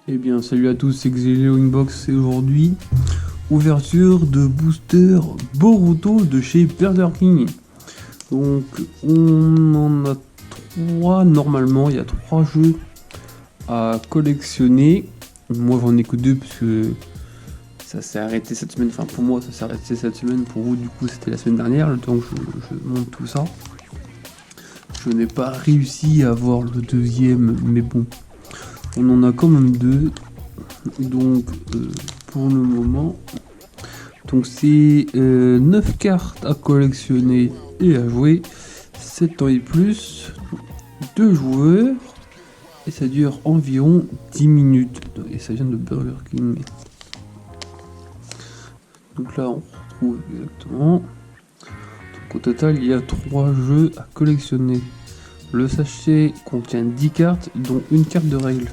Eh bien, salut à tous, c'est Xelio Inbox et aujourd'hui, ouverture de booster Boruto de chez Burger King. Donc, on en a 3 normalement, il y a 3 jeux à collectionner. Moi, j'en ai que 2 parce que ça s'est arrêté cette semaine. Enfin, pour moi, ça s'est arrêté cette semaine. Pour vous, du coup, c'était la semaine dernière, le temps que je monte tout ça. Je n'ai pas réussi à avoir le deuxième, mais bon. On en a quand même 2, donc pour le moment. Donc c'est 9 cartes à collectionner et à jouer, 7 ans et plus, 2 joueurs, et ça dure environ 10 minutes. Et ça vient de Burger King. Donc là on retrouve exactement. Donc au total il y a 3 jeux à collectionner. Le sachet contient 10 cartes, dont une carte de règle.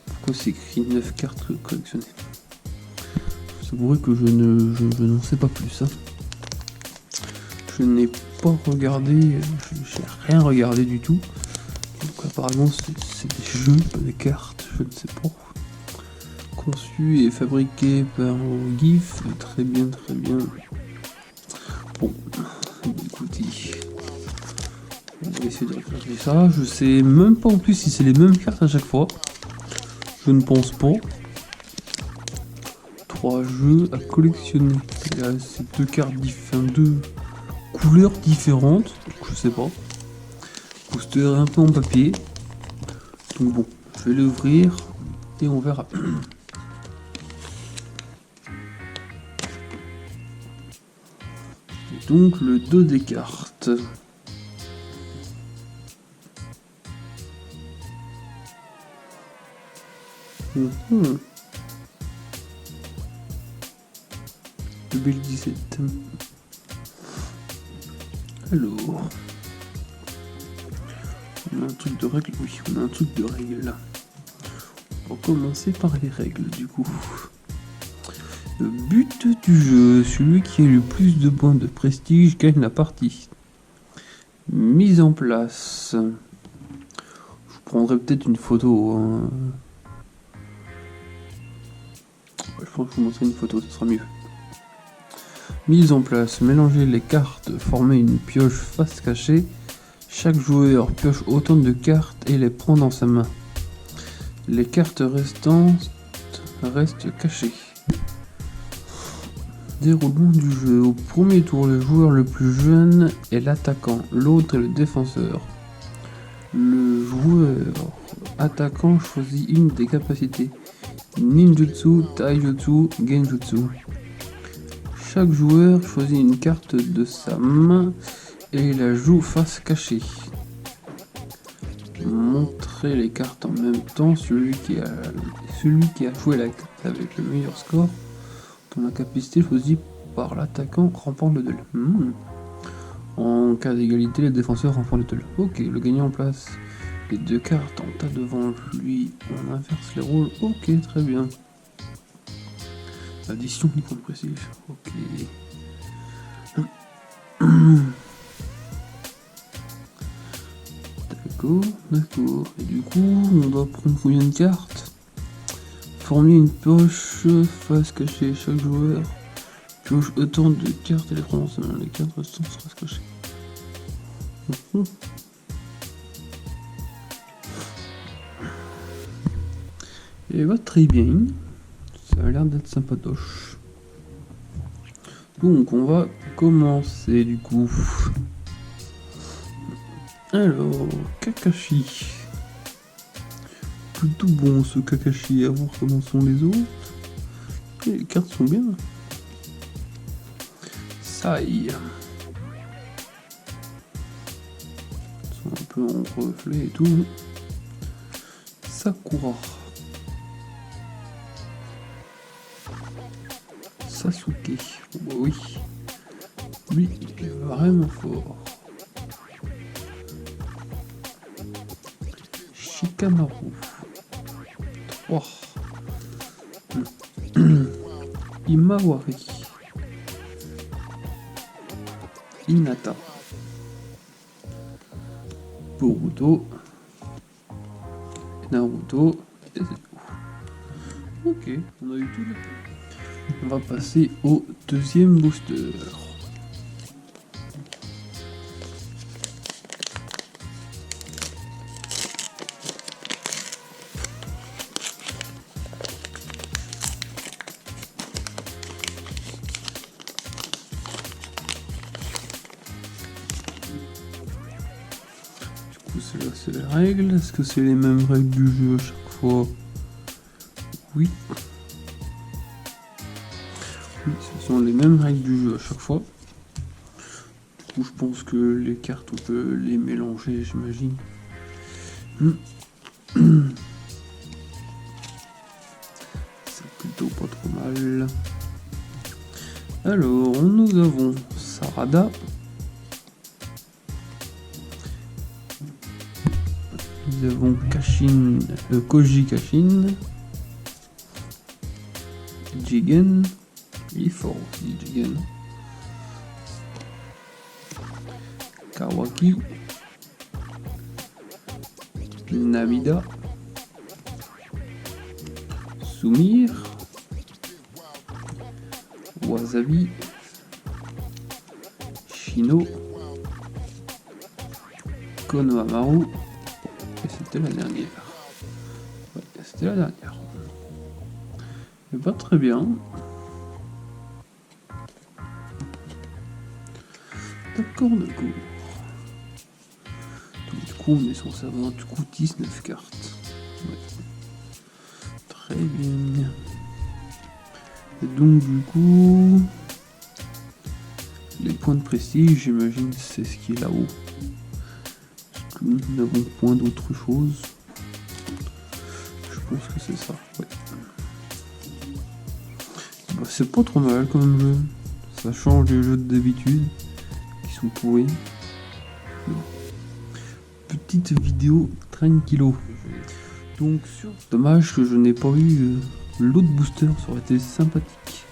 Pourquoi c'est écrit 9 cartes collectionnées? C'est vrai que je n'en sais pas plus. Hein. Je n'ai pas regardé, j'ai rien regardé du tout. Donc apparemment c'est des jeux, pas des cartes, je ne sais pas. Conçu et fabriqué par GIF, très bien, très bien. Bon, écoutez, on va essayer de regarder ça. Je sais même pas en plus si c'est les mêmes cartes à chaque fois. Je ne pense pas. 3 jeux à collectionner. Il y a ces 2 cartes différentes, 2 couleurs différentes, donc je sais pas. Booster un peu en papier. Donc bon, je vais l'ouvrir et on verra. Et donc le dos des cartes. Mmh. 2017. Alors, on a un truc de règle. Oui, on a un truc de règle là. On va commencer par les règles du coup. Le but du jeu, celui qui a le plus de points de prestige gagne la partie. Mise en place. Je prendrai peut-être une photo. Hein. Je pense que je vous montrerai une photo, ce sera mieux. Mise en place, mélanger les cartes, former une pioche face cachée. Chaque joueur pioche autant de cartes et les prend dans sa main. Les cartes restantes restent cachées. Déroulement du jeu. Au premier tour, le joueur le plus jeune est l'attaquant, l'autre est le défenseur. Le joueur attaquant choisit une des capacités ninjutsu, taijutsu, genjutsu. Chaque joueur choisit une carte de sa main et la joue face cachée. Montrer les cartes en même temps, celui qui a joué la carte avec le meilleur score dans la capacité choisie par l'attaquant remporte le duel. En cas d'égalité, les défenseurs remportent le duel. Ok, le gagnant place les 2 cartes en tas devant lui, on inverse les rôles. Ok, très bien. Addition ni point de prestige. Ok. D'accord. Et du coup, on doit prendre combien de cartes? Former une poche face cachée. Chaque joueur pioche autant de cartes et les prend dans sa main. Les cartes restantes face cachée. Et va très bien. Ça a l'air d'être sympatoche. Donc on va commencer du coup. Alors, Kakashi. Plutôt bon ce Kakashi, à voir comment sont les autres. Et les cartes sont bien. Sai. Ils sont un peu en reflet et tout. Sakura. Sasuke. Oh bah oui. Lui, il est vraiment fort. Shikamaru. 3. Imawari. Hinata, Boruto, Naruto, et c'est tout. Ok, on a eu tout. On va passer au deuxième booster. Celle-là, c'est les règles. Est-ce que c'est les mêmes règles du jeu à chaque fois? Oui. Oui, ce sont les mêmes règles du jeu à chaque fois. Du coup, je pense que les cartes, on peut les mélanger, j'imagine. C'est plutôt pas trop mal. Alors, nous avons Sarada. Nous avons Koji Kashin, Jigen, il est fort aussi Jigen, Kawaki, Namida, Sumir, Wasabi, Shino, Konohamaru. C'était la dernière. Ouais, c'était la dernière. Mais pas très bien. D'accord. Du coup, on est censé avoir du coup 19 cartes. Ouais. Très bien. Et donc du coup, les points de prestige, j'imagine, c'est ce qui est là-haut. Nous n'avons point d'autre chose. Je pense que c'est ça. Ouais. Bah, c'est pas trop mal comme jeu. Ça change des jeux d'habitude qui sont pourris. Petite vidéo tranquillo. Donc dommage que je n'ai pas eu l'autre booster, ça aurait été sympathique.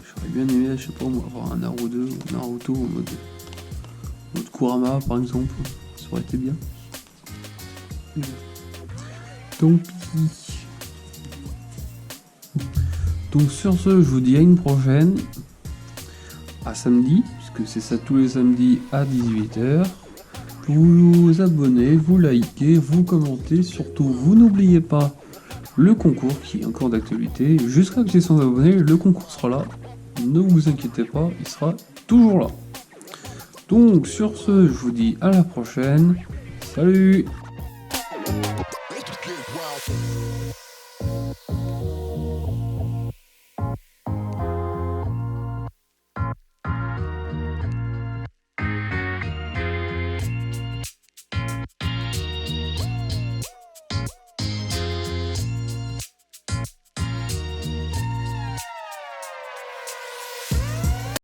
J'aurais bien aimé, je sais pas moi, avoir un Naruto ou Naruto en mode Kurama par exemple, ça aurait été bien. Tant pis. Donc sur ce, je vous dis à une prochaine, à samedi, puisque c'est ça tous les samedis à 18 h. Vous vous abonnez, vous likez, vous commentez, surtout vous n'oubliez pas le concours qui est encore d'actualité. Jusqu'à que j'ai 100 abonnés, le concours sera là. Ne vous inquiétez pas, il sera toujours là. Donc sur ce, je vous dis à la prochaine. Salut!